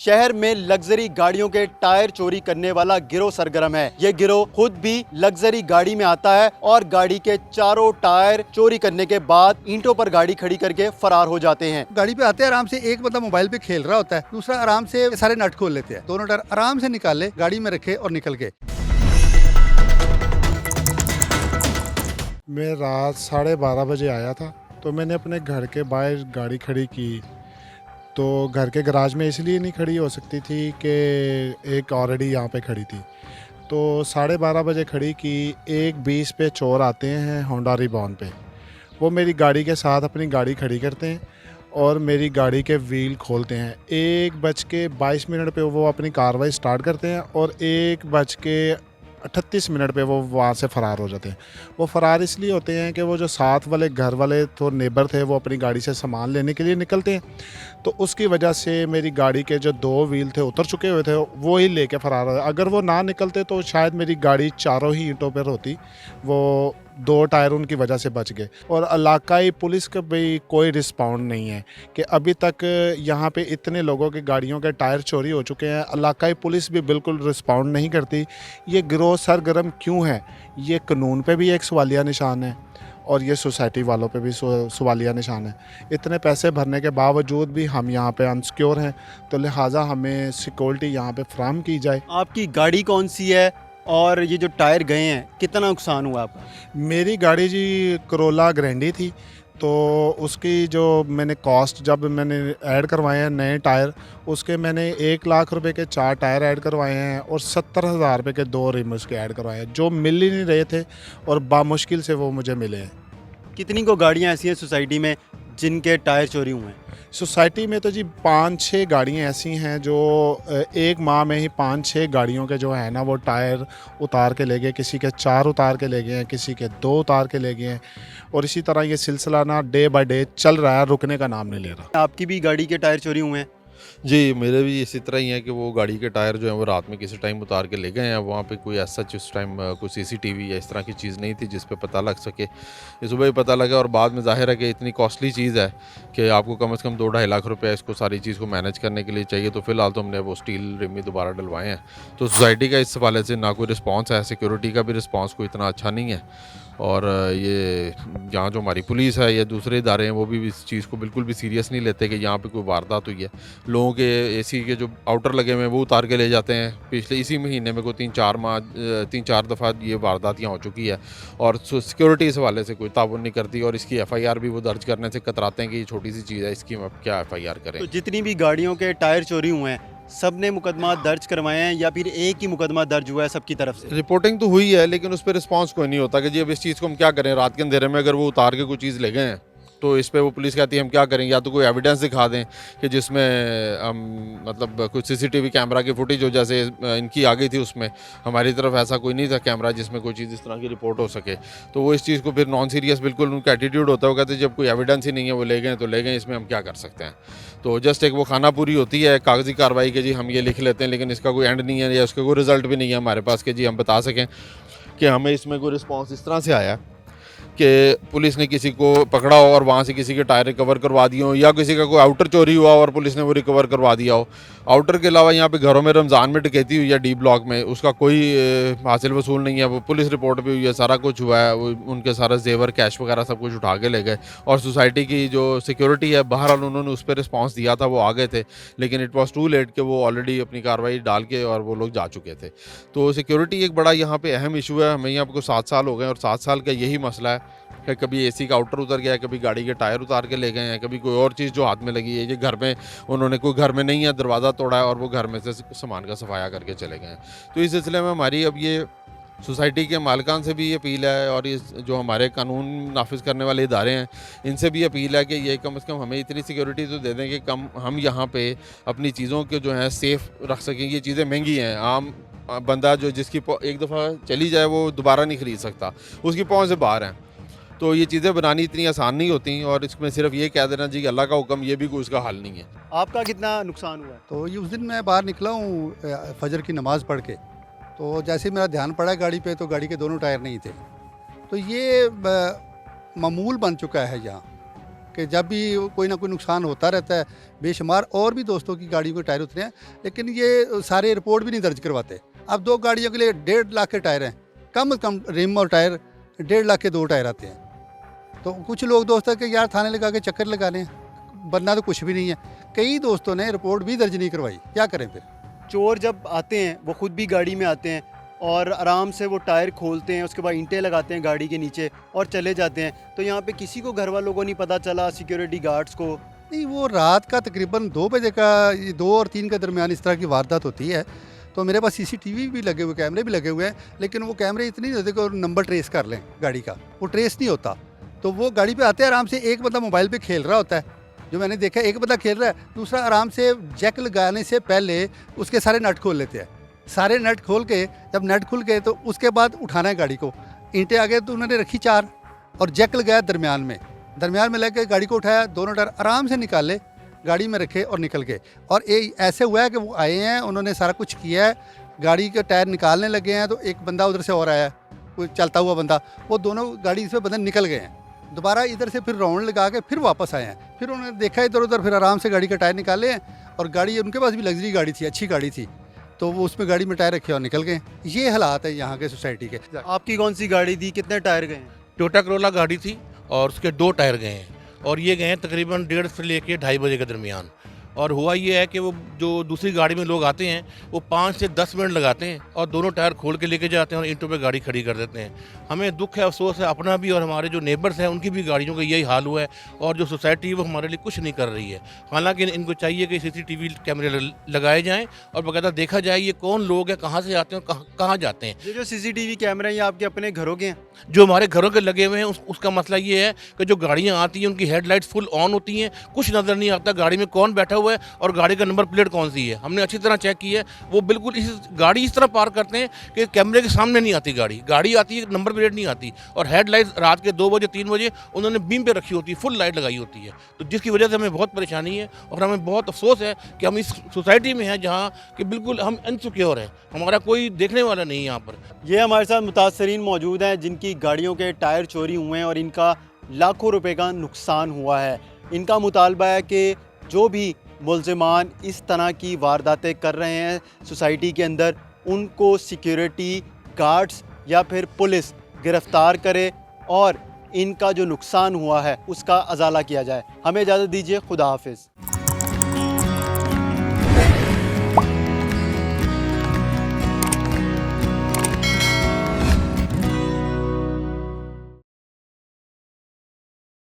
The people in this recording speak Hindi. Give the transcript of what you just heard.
शहर में लग्जरी गाड़ियों के टायर चोरी करने वाला गिरोह सरगर्म है। ये गिरोह खुद भी लग्जरी गाड़ी में आता है और गाड़ी के चारों टायर चोरी करने के बाद ईंटों पर गाड़ी खड़ी करके फरार हो जाते हैं। गाड़ी पे आते हैं आराम से, एक बंदा मोबाइल पे खेल रहा होता है, दूसरा आराम से सारे नट खोल लेते हैं, दोनों टायर आराम से निकाले, गाड़ी में रखे और निकल गए। मैं रात 12:30 बजे आया था, तो मैंने अपने घर के बाहर गाड़ी खड़ी की। तो घर के गराज में इसलिए नहीं खड़ी हो सकती थी कि एक ऑलरेडी यहाँ पे खड़ी थी। तो 12:30 बजे खड़ी की। 1:20 पे चोर आते हैं होंडा रिबॉन पे। वो मेरी गाड़ी के साथ अपनी गाड़ी खड़ी करते हैं और मेरी गाड़ी के व्हील खोलते हैं। 1:22 पे वो अपनी कार्रवाई स्टार्ट करते हैं और 1:38 पे वो वहाँ से फ़रार हो जाते हैं। वो फ़रार इसलिए होते हैं कि वो जो साथ वाले घर वाले तो नेबर थे, वो अपनी गाड़ी से सामान लेने के लिए निकलते हैं। तो उसकी वजह से मेरी गाड़ी के जो 2 व्हील थे उतर चुके हुए थे, वो ही लेके फ़रार हो। अगर वो ना निकलते तो शायद मेरी गाड़ी चारों ही ईंटों पर होती। वो 2 टायर उनकी वजह से बच गए। और इलाकाई पुलिस का भी कोई रिस्पॉन्ड नहीं है कि अभी तक यहाँ पे इतने लोगों की गाड़ियों के टायर चोरी हो चुके हैं, इलाकाई पुलिस भी बिल्कुल रिस्पॉन्ड नहीं करती। ये गिरोह सरगर्म क्यों है? ये कानून पे भी एक सवालिया निशान है और ये सोसाइटी वालों पे भी सवालिया निशान है। इतने पैसे भरने के बावजूद भी हम यहाँ पे अनसिक्योर हैं, तो लिहाजा हमें सिक्योरिटी यहाँ पे फ्राहम की जाए। आपकी गाड़ी कौन सी है और ये जो टायर गए हैं कितना नुकसान हुआ आपका? मेरी गाड़ी जी करोला ग्रैंडी थी। तो उसकी जो मैंने कॉस्ट जब मैंने ऐड करवाए हैं नए टायर, उसके मैंने 1 लाख रुपए के 4 टायर ऐड करवाए हैं और 70,000 रुपये के 2 रिम उसके ऐड करवाए हैं, जो मिल ही नहीं रहे थे और बामुश्किल से वो मुझे मिले हैं। कितनी को गाड़ियाँ ऐसी हैं सोसाइटी में जिनके टायर चोरी हुए हैं? सोसाइटी में तो जी 5-6 गाड़ियाँ ऐसी हैं जो एक माह में ही 5-6 गाड़ियों के जो है ना वो टायर उतार के ले गए। किसी के 4 उतार के ले गए हैं, किसी के 2 उतार के ले गए हैं और इसी तरह ये सिलसिला ना डे बाय डे चल रहा है, रुकने का नाम नहीं ले रहा। आपकी भी गाड़ी के टायर चोरी हुए हैं? जी, मेरे भी इसी तरह ही है कि वो गाड़ी के टायर जो हैं वो रात में किसी टाइम उतार के ले गए हैं। वहाँ पे कोई ऐसा सच उस टाइम कोई सीसीटीवी या इस तरह की चीज़ नहीं थी जिस पे पता लग सके। ये सुबह ही पता लगा और बाद में ज़ाहिर है कि इतनी कॉस्टली चीज़ है कि आपको कम से कम 2-2.5 लाख रुपये इसको सारी चीज़ को मैनेज करने के लिए चाहिए। तो फ़िलहाल तो हमने वो स्टील रिम ही दोबारा डलवाए हैं। तो सोसाइटी का इस हवाले से ना कोई रिस्पॉन्स है, सिक्योरिटी का भी रिस्पॉन्स कोई इतना अच्छा नहीं है। और ये यहाँ जो हमारी पुलिस है या दूसरे इदारे हैं वो भी इस चीज़ को बिल्कुल भी सीरियस नहीं लेते कि यहाँ पे कोई वारदात हुई है। लोगों के एसी के जो आउटर लगे हुए हैं वो उतार के ले जाते हैं। पिछले इसी महीने में कोई 3-4 दफ़ा ये वारदात यहाँ हो चुकी है और सिक्योरिटी इस हवाले से कोई ताउन नहीं करती और इसकी FIR भी वो दर्ज करने से कतराते हैं कि ये छोटी सी चीज़ है, इसकी हम क्या FIR करें। तो जितनी भी गाड़ियों के टायर चोरी हुए हैं सब ने मुकदमा दर्ज करवाए हैं या फिर एक ही मुकदमा दर्ज हुआ है सबकी तरफ से? रिपोर्टिंग तो हुई है लेकिन उस पर रिस्पांस कोई नहीं होता कि जी अब इस चीज़ को हम क्या करें। रात के अंधेरे में अगर वो उतार के कोई चीज़ ले गए हैं तो इस पे वो पुलिस कहती है हम क्या करें, या तो कोई एविडेंस दिखा दें कि जिसमें हम मतलब कुछ CCTV कैमरा की फुटेज हो, जैसे इनकी आ गई थी उसमें। हमारी तरफ ऐसा कोई नहीं था कैमरा जिसमें कोई चीज़ इस तरह की रिपोर्ट हो सके। तो वो इस चीज़ को फिर नॉन सीरियस बिल्कुल उनका एटीट्यूड होता है। वो कहते हैं जब कोई एविडेंस ही नहीं है वो ले गए तो ले गए, इसमें हम क्या कर सकते हैं। तो जस्ट एक वो खाना पूरी होती है कागजी कार्रवाई के जी हम ये लिख लेते हैं, लेकिन इसका कोई एंड नहीं है या उसका कोई रिजल्ट भी नहीं है हमारे पास कि जी हम बता सकें कि हमें इसमें कोई रिस्पॉन्स इस तरह से आया कि पुलिस ने किसी को पकड़ा हो और वहाँ से किसी के टायर रिकवर करवा दिए हो या किसी का कोई आउटर चोरी हुआ और पुलिस ने वो रिकवर करवा दिया हो। आउटर के अलावा यहाँ पे घरों में रमज़ान में डकैती हुई है D ब्लॉक में, उसका कोई हासिल वसूल नहीं है। वो पुलिस रिपोर्ट भी हुई है, सारा कुछ हुआ है। वो उनके सारा जेवर कैश वगैरह सब कुछ उठा के ले गए और सोसाइटी की जो सिक्योरिटी है बहरहाल उन्होंने उस पर रिस्पॉन्स दिया था, वो आ गए थे, लेकिन इट वॉज टू लेट कि वो ऑलरेडी अपनी कार्रवाई डाल के और वो लोग जा चुके थे। तो सिक्योरिटी एक बड़ा यहाँ पे अहम इशू है। हमें यहाँ पर 7 साल हो गए और 7 साल का यही मसला है कि कभी AC का आउटर उतर गया है, कभी गाड़ी के टायर उतार के ले गए हैं, कभी कोई और चीज़ जो हाथ में लगी है। ये घर में उन्होंने कोई घर में नहीं है दरवाज़ा तोड़ा है और वो घर में से सामान का सफाया करके चले गए हैं। तो इस सिलसिले में हमारी अब ये सोसाइटी के मालिकान से भी अपील है और इस जो हमारे कानून नाफिज करने वाले इदारे हैं इनसे भी अपील है कि ये कम से कम हमें इतनी सिक्योरिटी तो दे दें कि कम हम यहाँ पे अपनी चीज़ों के जो हैं सेफ़ रख सकें। ये चीज़ें महंगी हैं, आम बंदा जो जिसकी एक दफ़ा चली जाए वो दोबारा नहीं ख़रीद सकता, उसकी पहुँच से बाहर हैं। तो ये चीज़ें बनानी इतनी आसान नहीं होती और इसमें सिर्फ ये कह देना जी कि अल्लाह का हुक्म, ये भी कोई उसका हल नहीं है। आपका कितना नुकसान हुआ है? तो ये उस दिन मैं बाहर निकला हूँ फजर की नमाज़ पढ़ के, तो जैसे ही मेरा ध्यान पड़ा गाड़ी पे तो गाड़ी के दोनों टायर नहीं थे। तो ये मामूल बन चुका है यहाँ कि जब भी कोई ना कोई नुकसान होता रहता है बेशुमार, और भी दोस्तों की गाड़ियों के टायर उतरे हैं, लेकिन ये सारे रिपोर्ट भी नहीं दर्ज करवाते। अब 2 गाड़ियों के लिए 1.5 लाख के टायर हैं, कम से कम रिम और टायर 1.5 लाख के 2 टायर आते हैं। तो कुछ लोग दोस्त है कि यार थाने लगा के चक्कर लगा लें, बनना तो कुछ भी नहीं है। कई दोस्तों ने रिपोर्ट भी दर्ज नहीं करवाई, क्या करें फिर। चोर जब आते हैं वो खुद भी गाड़ी में आते हैं और आराम से वो टायर खोलते हैं, उसके बाद ईंटें लगाते हैं गाड़ी के नीचे और चले जाते हैं। तो यहाँ पे किसी को घर वालों को नहीं पता चला, सिक्योरिटी गार्ड्स को? नहीं, वो रात का तकरीबन 2 बजे का, 2 और 3 के दरमियान इस तरह की वारदात होती है। तो मेरे पास CCTV भी लगे हुए, कैमरे भी लगे हुए हैं, लेकिन वो कैमरे इतने नहीं होते कि नंबर ट्रेस कर लें गाड़ी का, वो ट्रेस नहीं होता। तो वो गाड़ी पे आते हैं आराम से, एक बंदा मोबाइल पे खेल रहा होता है, जो मैंने देखा, एक बंदा खेल रहा है, दूसरा आराम से जैक लगाने से पहले उसके सारे नट खोल लेते हैं। सारे नट खोल के, जब नट खुल गए तो उसके बाद उठाना है गाड़ी को। ईंटें आगे तो उन्होंने रखी 4 और जैक लगाया दरमियान में लेके गाड़ी को उठाया, दोनों टायर आराम से निकाले, गाड़ी में रखे और निकल गए। और ऐसे हुआ है कि वो आए हैं, उन्होंने सारा कुछ किया है, गाड़ी के टायर निकालने लगे हैं, तो एक बंदा उधर से और आया, कोई चलता हुआ बंदा, वो दोनों गाड़ी से बंदे निकल गए हैं। दोबारा इधर से फिर राउंड लगा के फिर वापस आए हैं। फिर उन्होंने देखा इधर उधर, फिर आराम से गाड़ी का टायर निकाले हैं, और गाड़ी उनके पास भी लग्जरी गाड़ी थी, अच्छी गाड़ी थी, तो वो उसमें गाड़ी में टायर रखे और निकल गए। ये हालात है यहाँ के सोसाइटी के। आपकी कौन सी गाड़ी थी, कितने टायर गए हैं? टोयोटा करोला गाड़ी थी और उसके 2 टायर गए हैं, और ये गए हैं तकरीबन 1:30 से लेके 2:30 बजे के दरमियान। और हुआ ये है कि वो जो दूसरी गाड़ी में लोग आते हैं वो 5 से 10 मिनट लगाते हैं और दोनों टायर खोल के लेके जाते हैं और ईंटों पे गाड़ी खड़ी कर देते हैं। हमें दुख है, अफसोस है अपना भी, और हमारे जो नेबर्स हैं उनकी भी गाड़ियों का यही हाल हुआ है, और जो सोसाइटी है वो हमारे लिए कुछ नहीं कर रही है। हालांकि इनको चाहिए कि CCTV कैमरे लगाए जाएँ और बाकायदा देखा जाए ये कौन लोग हैं, कहाँ से आते हैं और कहाँ जाते हैं। ये जो CCTV कैमरे हैं ये आपके अपने घरों के हैं? जो हमारे घरों के लगे हुए हैं उसका मसला ये है कि जो गाड़ियाँ आती हैं उनकी हेडलाइट्स फुल ऑन होती हैं, कुछ नज़र नहीं आता गाड़ी में कौन बैठा हुआ है और गाड़ी का नंबर प्लेट कौन सी है। हमने अच्छी तरह चेक की है, वो बिल्कुल गाड़ी इस तरह पार करते हैं कि कैमरे के सामने नहीं आती गाड़ी आती है, नंबर प्लेट नहीं आती, और हेडलाइट रात के 2 बजे 3 बजे उन्होंने बीम पे रखी होती है, फुल लाइट लगाई होती है। तो जिसकी वजह से हमें बहुत परेशानी है और हमें बहुत अफसोस है कि हम इस सोसाइटी में हैं जहाँ कि बिल्कुल हम इनसिक्योर हैं, हमारा कोई देखने वाला नहीं है यहाँ पर। ये हमारे साथ मुतासरीन मौजूद हैं जिनकी गाड़ियों के टायर चोरी हुए हैं और इनका लाखों रुपए का नुकसान हुआ है। इनका मुतालबा है कि जो भी मुल्ज़िमान इस तरह की वारदातें कर रहे हैं सोसाइटी के अंदर, उनको सिक्योरिटी गार्ड्स या फिर पुलिस गिरफ़्तार करे और इनका जो नुकसान हुआ है उसका अजाला किया जाए। हमें इजाज़त दीजिए, खुदा हाफिज़।